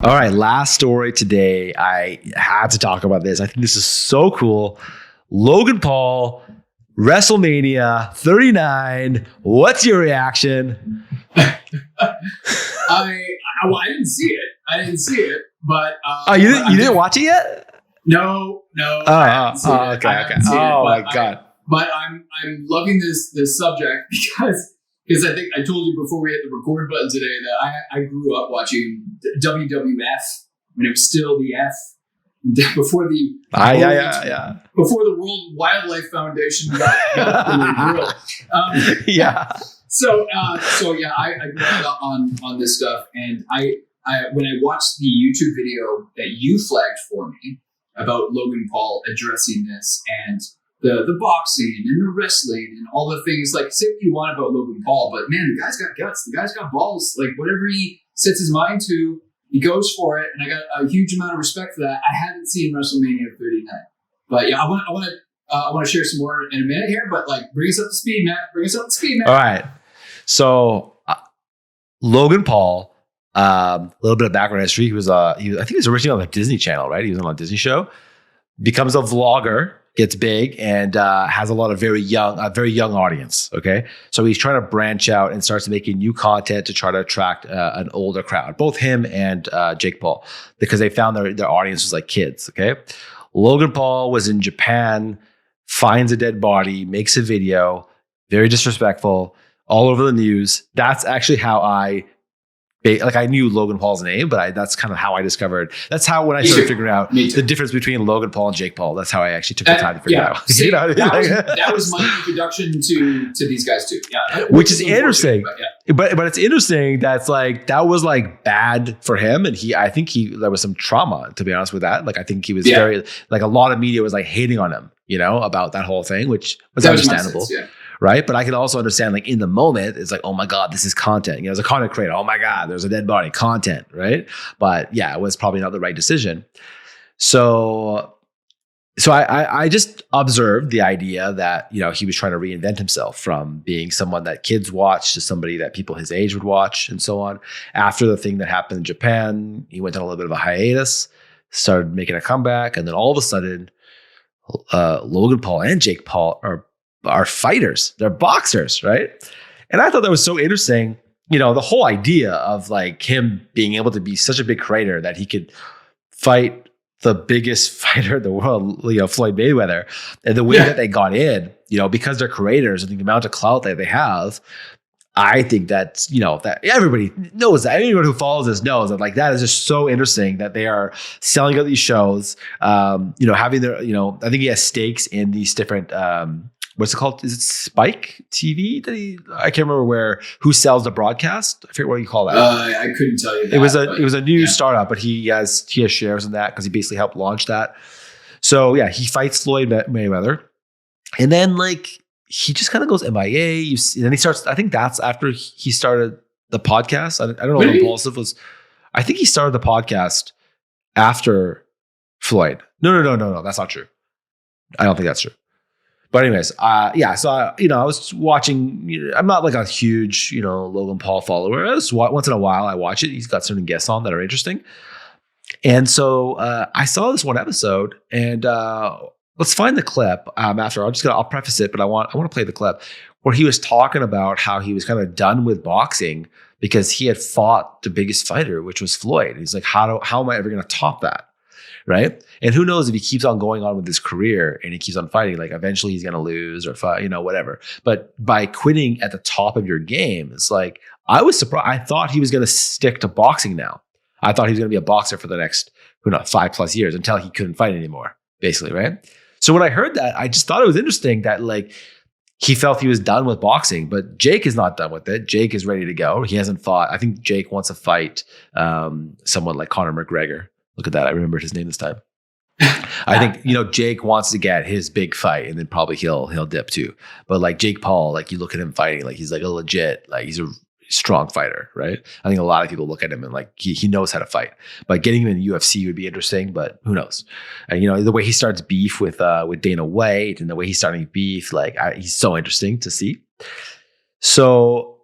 All right, last story today. I had to talk about this. I think this is so cool. Logan Paul, WrestleMania 39. What's your reaction? I didn't see it. But you didn't watch it yet? No. Okay. Oh my god! But I'm loving this subject because I think I told you before we hit the record button today that I grew up watching WWF when it was still the F before the before the World Wildlife Foundation got the grill. Yeah. So I grew up on this stuff, and I when I watched the YouTube video that you flagged for me about Logan Paul addressing this and the boxing and the wrestling and all the things, like, say what you want about Logan Paul, but man, the guy's got guts, the guy's got balls. Like, whatever he sets his mind to, he goes for it, and I got a huge amount of respect for that. I haven't seen WrestleMania 39, but yeah, I want to share some more in a minute here, but like, bring us up to speed, Matt. All right. So Logan Paul, a little bit of background history. He was I think he was originally on the Disney Channel, right? He was on a Disney show, becomes a vlogger, gets big, and has a lot of very young audience. Okay, so he's trying to branch out and starts making new content to try to attract an older crowd. Both him and Jake Paul, because they found their audience was like kids. Okay, Logan Paul was in Japan, finds a dead body, makes a video, very disrespectful, all over the news. That's actually how I knew Logan Paul's name, but that's kind of how I discovered. That's how when I started figuring out the difference between Logan Paul and Jake Paul. That's how I actually took the time to figure it out. See, that was my introduction to these guys too. Yeah, which is interesting. But it's interesting that's like that was like bad for him, and I think there was some trauma, to be honest with that. Like, I think he was very, like, a lot of media was like hating on him, about that whole thing, which was understandable. Right. But I can also understand, like, in the moment, it's like, oh my God, this is content. As a content creator, oh my God, there's a dead body, content. Right. But yeah, it was probably not the right decision. So I just observed the idea that, he was trying to reinvent himself from being someone that kids watch to somebody that people his age would watch and so on. After the thing that happened in Japan, he went on a little bit of a hiatus, started making a comeback. And then all of a sudden, Logan Paul and Jake Paul are fighters. They're boxers, right? And I thought that was so interesting. The whole idea of like him being able to be such a big creator that he could fight the biggest fighter in the world, Floyd Mayweather, and the way that they got in, because they're creators and the amount of clout that they have. I think that's, that everybody knows that. Anyone who follows this knows that, like, that is just so interesting that they are selling out these shows, having their, I think he has stakes in these different, what's it called? Is it Spike TV? I can't remember who sells the broadcast. I forget what you call that. I couldn't tell you that. It was a new startup, but he has shares in that because he basically helped launch that. So yeah, he fights Floyd Mayweather, and then like he just kind of goes MIA. And then he starts. I think that's after he started the podcast. I don't know what Impulsive was. I think he started the podcast after Floyd. No. That's not true. I don't think that's true. But anyways, so I was watching. I'm not like a huge, Logan Paul follower. Once in a while I watch it. He's got certain guests on that are interesting, and so I saw this one episode, and let's find the clip. After I'll preface it, but I want to play the clip where he was talking about how he was kind of done with boxing because he had fought the biggest fighter, which was Floyd. He's like, how am I ever going to top that? Right. And who knows if he keeps on going on with his career and he keeps on fighting, like eventually he's going to lose or fight, whatever. But by quitting at the top of your game, it's like, I was surprised. I thought he was going to stick to boxing now. I thought he was going to be a boxer for the next, 5+ years until he couldn't fight anymore, basically. Right. So when I heard that, I just thought it was interesting that like he felt he was done with boxing, but Jake is not done with it. Jake is ready to go. He hasn't fought. I think Jake wants to fight someone like Conor McGregor. Look at that. I remembered his name this time. I think, Jake wants to get his big fight and then probably he'll dip too. But like Jake Paul, like you look at him fighting, like he's like a legit, like he's a strong fighter, right? I think a lot of people look at him and like he knows how to fight. But getting him in UFC would be interesting, but who knows? And the way he starts beef with Dana White and the way he's starting beef, like he's so interesting to see. So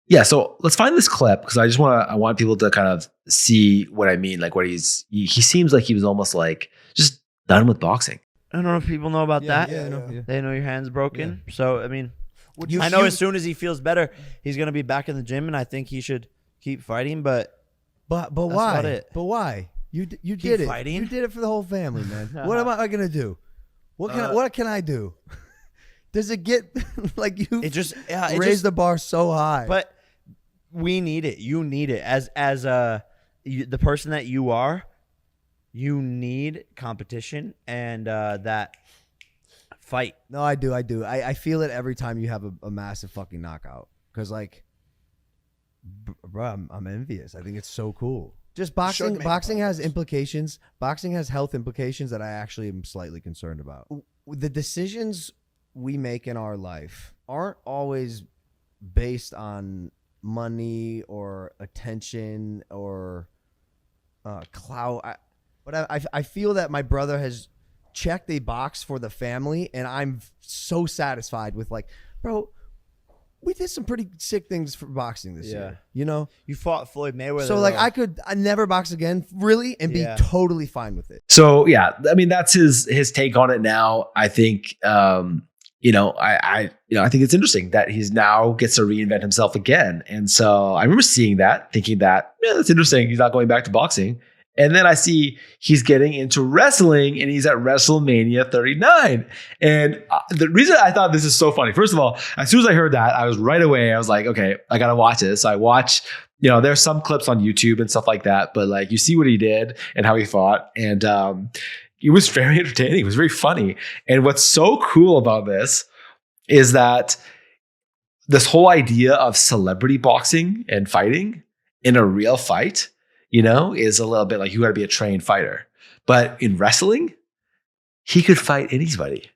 Yeah, so let's find this clip because I want people to kind of see what I mean. Like what he seems like he was almost like just done with boxing. I don't know if people know about that. Yeah. They know your hand's broken. Yeah. So, I mean, I know as soon as he feels better, he's going to be back in the gym, and I think he should keep fighting, but why? about it. But why? You did it. Fighting? You did it for the whole family, man. What am I going to do? What can I do? Does it get like you raise the bar so high? But we need it. You need it as the person that you are. You need competition and that fight. No, I do. I feel it every time you have a massive fucking knockout. Because like, bro, I'm envious. I think it's so cool. Just boxing has implications. Boxing has health implications that I actually am slightly concerned about. The decisions we make in our life aren't always based on money or attention or clout. But I feel that my brother has checked a box for the family, and I'm so satisfied with like, bro, we did some pretty sick things for boxing this year. You know, you fought Floyd Mayweather. So like, I never box again, really, and be totally fine with it. So yeah, I mean that's his take on it now. I think I think it's interesting that he's now gets to reinvent himself again. And so I remember seeing that, thinking that that's interesting. He's not going back to boxing. And then I see he's getting into wrestling and he's at WrestleMania 39. And the reason I thought this is so funny, first of all, as soon as I heard that, I was like, okay, I got to watch this. So I watch, there's some clips on YouTube and stuff like that, but like you see what he did and how he fought. And it was very entertaining. It was very funny. And what's so cool about this is that this whole idea of celebrity boxing and fighting in a real fight, is a little bit like you got to be a trained fighter. But in wrestling, he could fight anybody.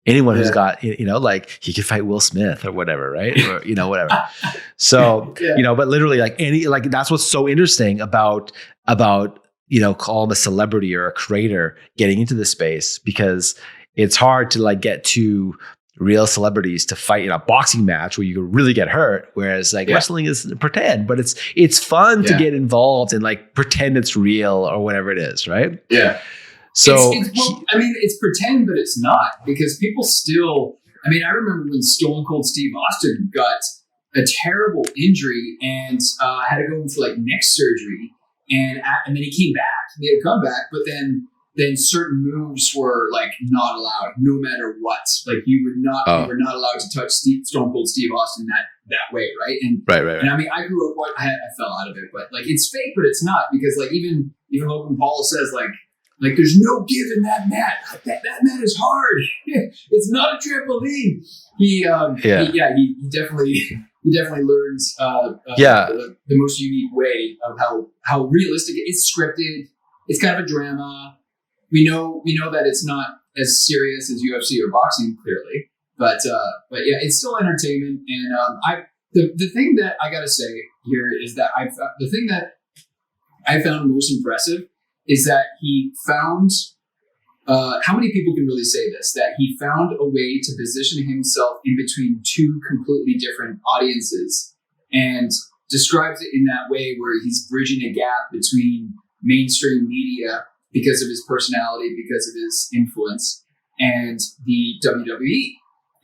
Anyone who's got, like he could fight Will Smith or whatever, right? Or, whatever. So, but literally like that's what's so interesting about call him a celebrity or a creator getting into this space, because it's hard to like get to real celebrities to fight in a boxing match where you could really get hurt. Whereas like wrestling is pretend, but it's fun to get involved and like pretend it's real or whatever it is. Right. Yeah. So it's pretend, but it's not, because people still, I remember when Stone Cold Steve Austin got a terrible injury and had to go in for like neck surgery. And then he came back, he had a comeback, but then certain moves were like not allowed, no matter what. Like you were not allowed to touch Stone Cold Steve Austin that way, right? And right. And I grew up, I fell out of it, but like it's fake, but it's not, because like even Logan Paul says like there's no give in that mat. That mat is hard. It's not a trampoline. He definitely learns the most unique way of how realistic it's scripted. It's kind of a drama. We know that it's not as serious as UFC or boxing, clearly, but yeah, it's still entertainment. And the thing that I gotta say here is that the thing that I found most impressive is that he found. How many people can really say this? That he found a way to position himself in between two completely different audiences, and describes it in that way where he's bridging a gap between mainstream media because of his personality, because of his influence, and the WWE,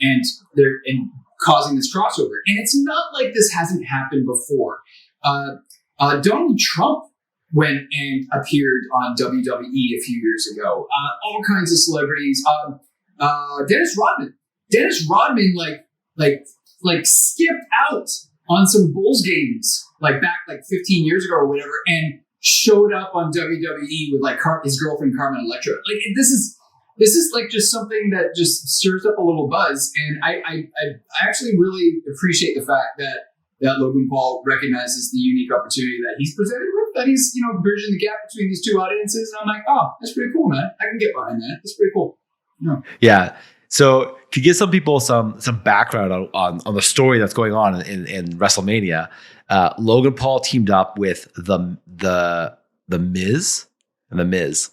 and causing this crossover. And it's not like this hasn't happened before. Donald Trump went and appeared on WWE a few years ago. All kinds of celebrities. Dennis Rodman, like skipped out on some Bulls games, like back like 15 years ago or whatever, and showed up on WWE with like his girlfriend Carmen Electra. Like this is like just something that just stirs up a little buzz, and I actually really appreciate the fact that Logan Paul recognizes the unique opportunity that he's presented with, that he's bridging the gap between these two audiences, and I'm like, oh, that's pretty cool, man. I can get behind that. That's pretty cool. Yeah. So to give some people some background on the story that's going on in WrestleMania, Logan Paul teamed up with the Miz and the Miz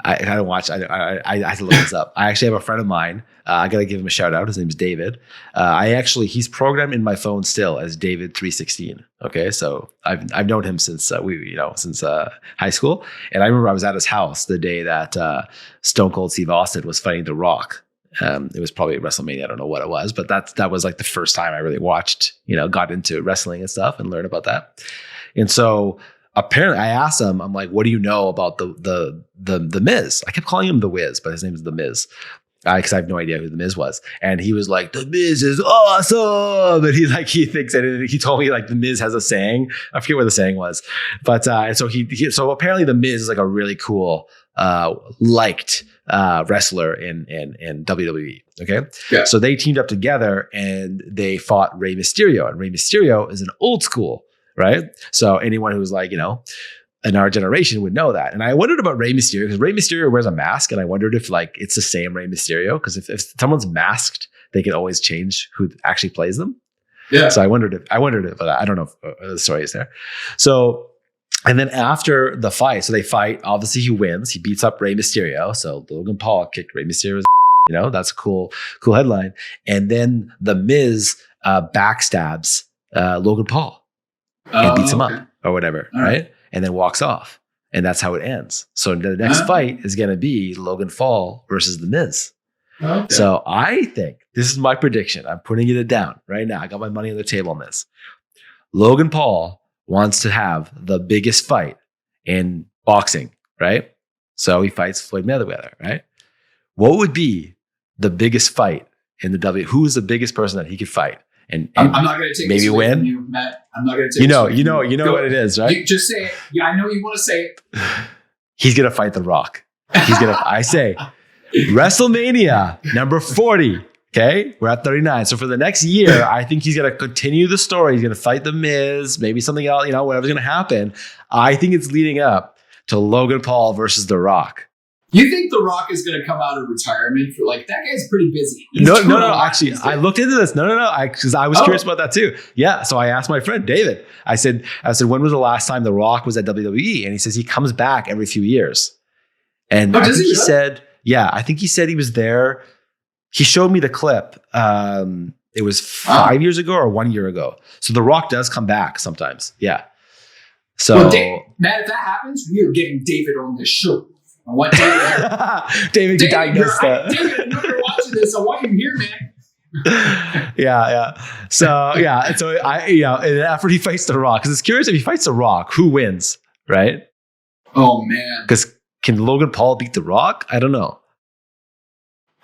I don't watch. I have to look this up. I actually have a friend of mine. I gotta give him a shout out. His name's David. He's programmed in my phone still as David316. Okay, so I've known him since since high school. And I remember I was at his house the day that Stone Cold Steve Austin was fighting The Rock. It was probably at WrestleMania. I don't know what it was, but that was like the first time I really watched, got into wrestling and stuff and learned about that. And so apparently I asked him, I'm like, what do you know about the Miz? I kept calling him The Wiz, but his name is The Miz. Because I have no idea who The Miz was. And he was like, The Miz is awesome. And he thinks, and he told me like The Miz has a saying. I forget what the saying was. But and so so apparently The Miz is like a really cool, liked wrestler in WWE. Okay. Yeah. So they teamed up together and they fought Rey Mysterio. And Rey Mysterio is an old school, right? So anyone who's like, in our generation would know that. And I wondered about Rey Mysterio because Rey Mysterio wears a mask. And I wondered if like it's the same Rey Mysterio. Because if someone's masked, they can always change who actually plays them. Yeah. So I wondered if I don't know if the story is there. So, and then after the fight, so they fight, obviously he wins. He beats up Rey Mysterio. So Logan Paul kicked Rey Mysterio's, that's a cool headline. And then The Miz backstabs Logan Paul and beats him up or whatever. All right. And then walks off. And that's how it ends. So the next fight is going to be Logan Paul versus The Miz. Okay. So I think this is my prediction. I'm putting it down right now. I got my money on the table on this. Logan Paul wants to have the biggest fight in boxing, right? So he fights Floyd Mayweather, right? What would be the biggest fight in the W? Who is the biggest person that he could fight? And I'm not going to take maybe this away win. from you, Matt. I'm not going to take You know Go. what it is, right? You just say it. Yeah, I know you want to say it. He's gonna fight The Rock. I say WrestleMania number 40. Okay, we're at 39. So for the next year, I think he's gonna continue the story. He's gonna fight The Miz, maybe something else. Whatever's gonna happen. I think it's leading up to Logan Paul versus The Rock. You think The Rock is going to come out of retirement for that guy's pretty busy. No. Actually, I looked into this. No. Because I was curious about that too. Yeah. So I asked my friend David. I said, when was the last time The Rock was at WWE? And he says he comes back every few years. And I think he said, I think he said he was there. He showed me the clip. It was 5 years ago or 1 year ago. So The Rock does come back sometimes. Yeah. So Matt, if that happens, we are getting David on this show. I want David to diagnose that. David, I know you're watching this. I want you here, man. Yeah. So in an effort he fights The Rock, because it's curious if he fights The Rock, who wins, right? Oh man. Because can Logan Paul beat The Rock? I don't know.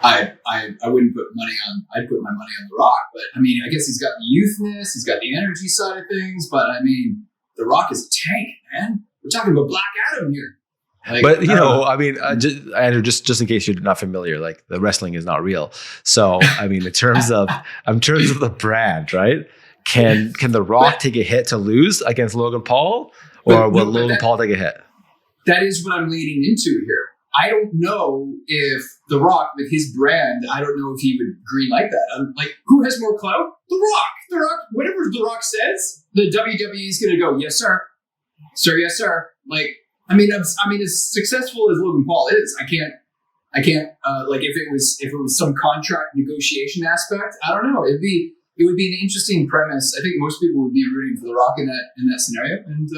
I wouldn't put money on. I'd put my money on The Rock, but I mean, I guess he's got the youthness, he's got the energy side of things. But I mean, The Rock is a tank, man. We're talking about Black Adam here. But Andrew, just in case you're not familiar, the wrestling is not real. So I mean, in terms of the brand, right? Can The Rock take a hit to lose against Logan Paul, or will Logan Paul take a hit? That is what I'm leading into here. I don't know if The Rock, with his brand, I don't know if he would green like that. Who has more clout? The Rock. The Rock. Whatever The Rock says, the WWE is going to go, yes, sir. Sir, yes, sir. I mean, as successful as Logan Paul is, I can't. If it was some contract negotiation aspect, I don't know. It would be an interesting premise. I think most people would be rooting for The Rock in that scenario. And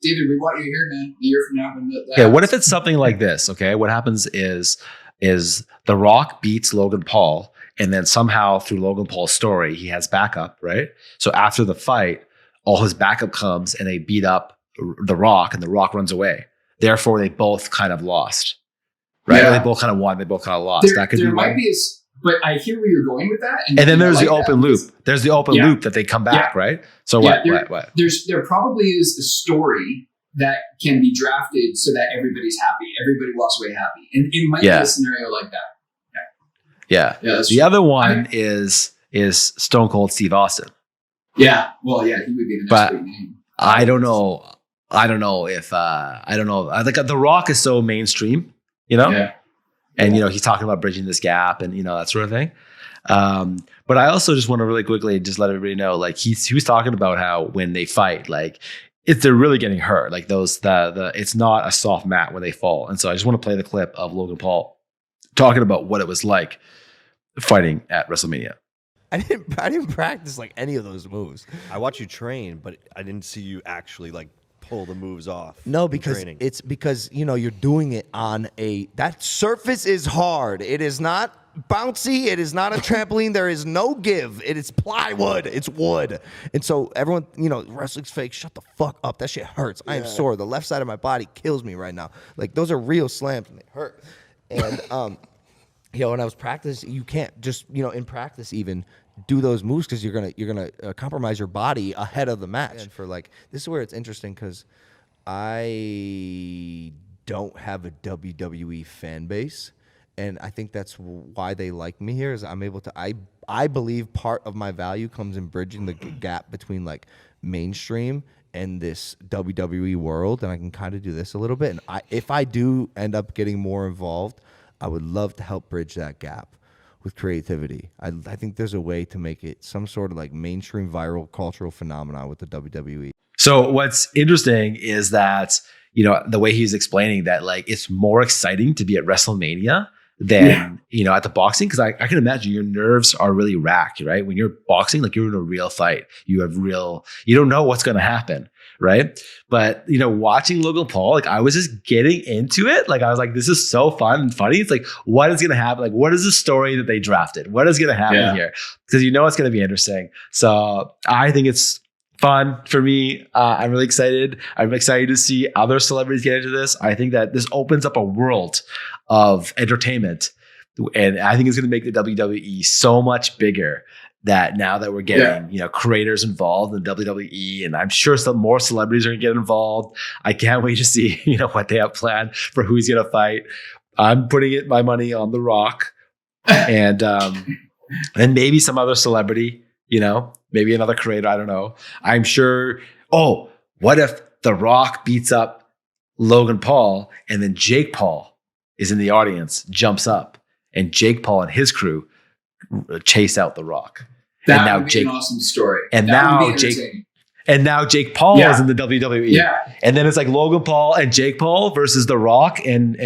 David, we want you here, man. A year from now, when that what if it's something like this? Okay, what happens is The Rock beats Logan Paul, and then somehow through Logan Paul's story, he has backup, right? So after the fight, all his backup comes and they beat up The Rock, and The Rock runs away. Therefore, they both kind of lost, right? Yeah. They both kind of won. They both kind of lost. That could there be might be but I hear where you're going with that. And then there's the open loop. There's the open loop that they come back, right? So what? There probably is a story that can be drafted so that everybody's happy. Everybody walks away happy. And it might be a scenario like that. Yeah. The other one is Stone Cold Steve Austin. Yeah. Well, yeah, he would be the next big name. I don't know if I don't know. I think The Rock is so mainstream, Yeah. And he's talking about bridging this gap and that sort of thing. But I also just want to really quickly just let everybody know, he was talking about how when they fight, they're really getting hurt. Like it's not a soft mat when they fall. And so I just want to play the clip of Logan Paul talking about what it was like fighting at WrestleMania. I didn't practice like any of those moves. I watch you train, but I didn't see you actually like pull the moves off. No, in because training. it's because you're doing it on that surface is hard. It is not bouncy. It is not a trampoline. There is no give. It is plywood. It's wood. And so everyone, wrestling's fake. Shut the fuck up. That shit hurts. I am sore. The left side of my body kills me right now. Like those are real slams and they hurt. And when I was practicing, you can't just in practice even do those moves because you're gonna compromise your body ahead of the match. And for this is where it's interesting because I don't have a WWE fan base, and I think that's why they like me here. Is I'm able to I believe part of my value comes in bridging the gap between mainstream and this WWE world, and I can kind of do this a little bit. And if I do end up getting more involved, I would love to help bridge that gap with creativity. I think there's a way to make it some sort of mainstream viral cultural phenomenon with the WWE. So what's interesting is that, the way he's explaining that it's more exciting to be at WrestleMania than, at the boxing. Because I can imagine your nerves are really racked, right? When you're boxing, you're in a real fight. You don't know what's going to happen, right? But, watching Logan Paul, I was just getting into it. I was like, this is so fun and funny. It's what is going to happen? What is the story that they drafted? What is going to happen here? Because it's going to be interesting. So I think it's fun for me. I'm really excited. I'm excited to see other celebrities get into this. I think that this opens up a world of entertainment. And I think it's going to make the WWE so much bigger that now that we're getting, creators involved in WWE, and I'm sure some more celebrities are going to get involved. I can't wait to see, what they have planned for who he's going to fight. I'm putting my money on The Rock and maybe some other celebrity, maybe another creator. I don't know. I'm sure. Oh, what if The Rock beats up Logan Paul and then Jake Paul is in the audience, jumps up, and Jake Paul and his crew chase out The Rock. That would be an awesome story. And now Jake Paul is in the WWE. Yeah. And then it's Logan Paul and Jake Paul versus The Rock and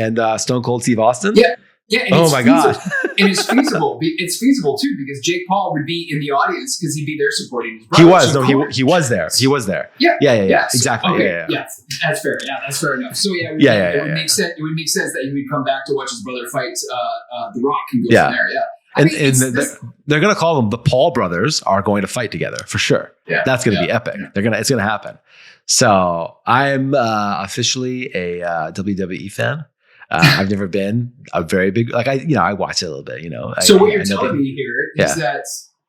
Stone Cold Steve Austin. Yeah. Yeah. And oh my God. And it's feasible. It's feasible too because Jake Paul would be in the audience because he'd be there supporting his brother. He was. He was there. He was there. Yeah. Yeah. Exactly. Okay. Yeah. That's fair. Yeah, that's fair enough. So it would make sense. It would make sense that he would come back to watch his brother fight The Rock and go from there. Yeah. And they're going to call them the Paul brothers are going to fight together for sure. Yeah, that's going to be epic. Yeah. It's going to happen. So I'm officially a WWE fan. I've never been a very big, I watch it a little bit, So what you're telling me here is that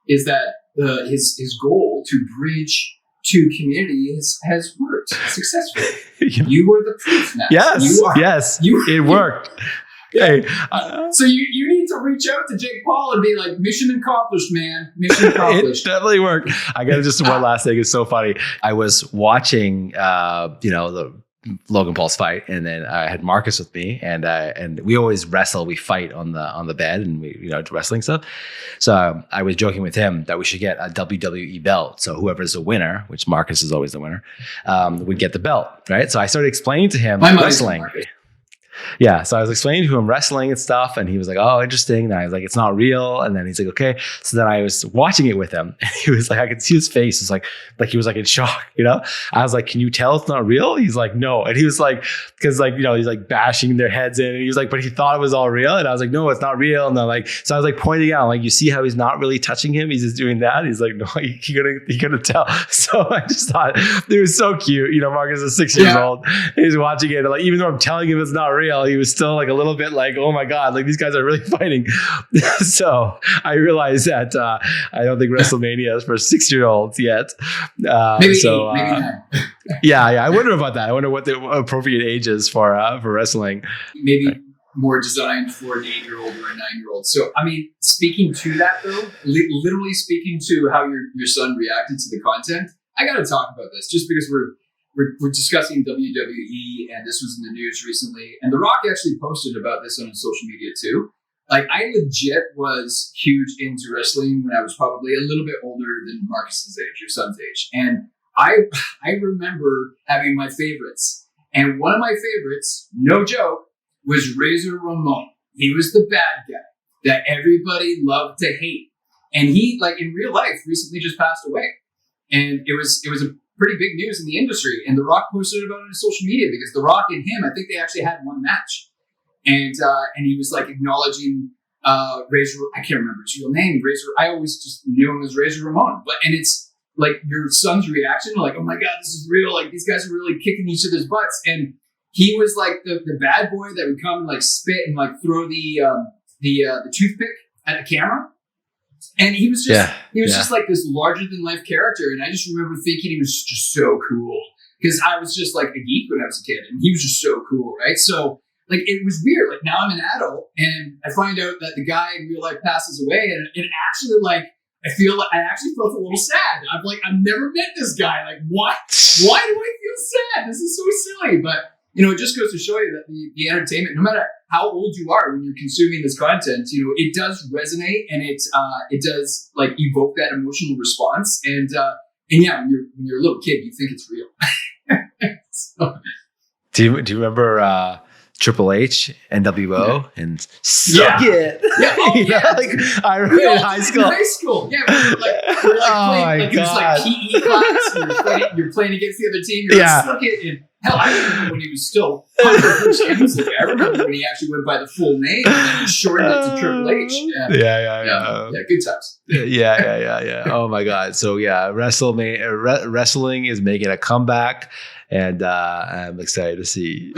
his goal to bridge two communities has worked successfully. You were the proof now. Yes. It worked. Hey, so you need to reach out to Jake Paul and be like, mission accomplished, man. Mission accomplished. It definitely worked. I got just one last thing. It's so funny. I was watching, the Logan Paul's fight, and then I had Marcus with me, and we always wrestle. We fight on the bed, and we wrestling stuff. So I was joking with him that we should get a WWE belt. So whoever's the winner, which Marcus is always the winner, would get the belt, right? So I started explaining to him wrestling. Yeah, so I was explaining to him wrestling and stuff, and he was like, "Oh, interesting." And I was like, "It's not real." And then he's like, "Okay." So then I was watching it with him, and he was like, I could see his face. It's like he was in shock, I was like, "Can you tell it's not real?" He's like, "No," and he was like, because he's bashing their heads in, and he was like, "But he thought it was all real," and I was like, "No, it's not real." And then so I was pointing out, you see how he's not really touching him? He's just doing that. He's like, "No, he gonna tell." So I just thought it was so cute. Marcus is 6 years old. He's watching it, and even though I'm telling him it's not real, he was still a little bit oh my God, these guys are really fighting. So I realized that I don't think WrestleMania is for 6-year-olds yet. Maybe 9. Yeah. I wonder about that. I wonder what the appropriate age is for wrestling. Maybe more designed for an 8-year-old or a 9-year-old. So, speaking to that though, literally speaking to how your son reacted to the content, I got to talk about this just because we're discussing WWE, and this was in the news recently. And The Rock actually posted about this on his social media too. I legit was huge into wrestling when I was probably a little bit older than Marcus's age, your son's age. And I remember having my favorites, and one of my favorites, no joke, was Razor Ramon. He was the bad guy that everybody loved to hate, and he, like in real life, recently just passed away, and it was a pretty big news in the industry. And The Rock posted about it on social media because The Rock and him, I think they actually had one match, and he was like acknowledging Razor. I can't remember his real name. Razor. I always just knew him as Razor Ramon, and it's like your son's reaction, like, oh my god, this is real. Like these guys are really kicking each other's butts, and he was like the bad boy that would come and like spit and like throw the toothpick at the camera. And he was just just like this larger than life character. And I just remember thinking he was just so cool because I was just like a geek when I was a kid, and he was just so cool, right? So like it was weird. Like now I'm an adult and I find out that the guy in real life passes away, and it actually like I actually felt a little sad. I'm like, I've never met this guy. Like what? Why do I feel sad? This is so silly. But it just goes to show you that the entertainment, no matter how old you are when you're consuming this content, it does resonate, and it does like evoke that emotional response. And yeah, when you're a little kid, you think it's real. So. Do you remember Triple H, NWO, and suck it? Yeah, like I remember in high school. Yeah, we're like playing, it was like PE class. You're playing against the other team. You're like, suck it. And hell, I remember when he was still Hunter Bruce Emsley. I remember when he actually went by the full name and then he shortened it to Triple H. Yeah, good times. Yeah. Oh my god. So yeah, wrestling is making a comeback, and I'm excited to see.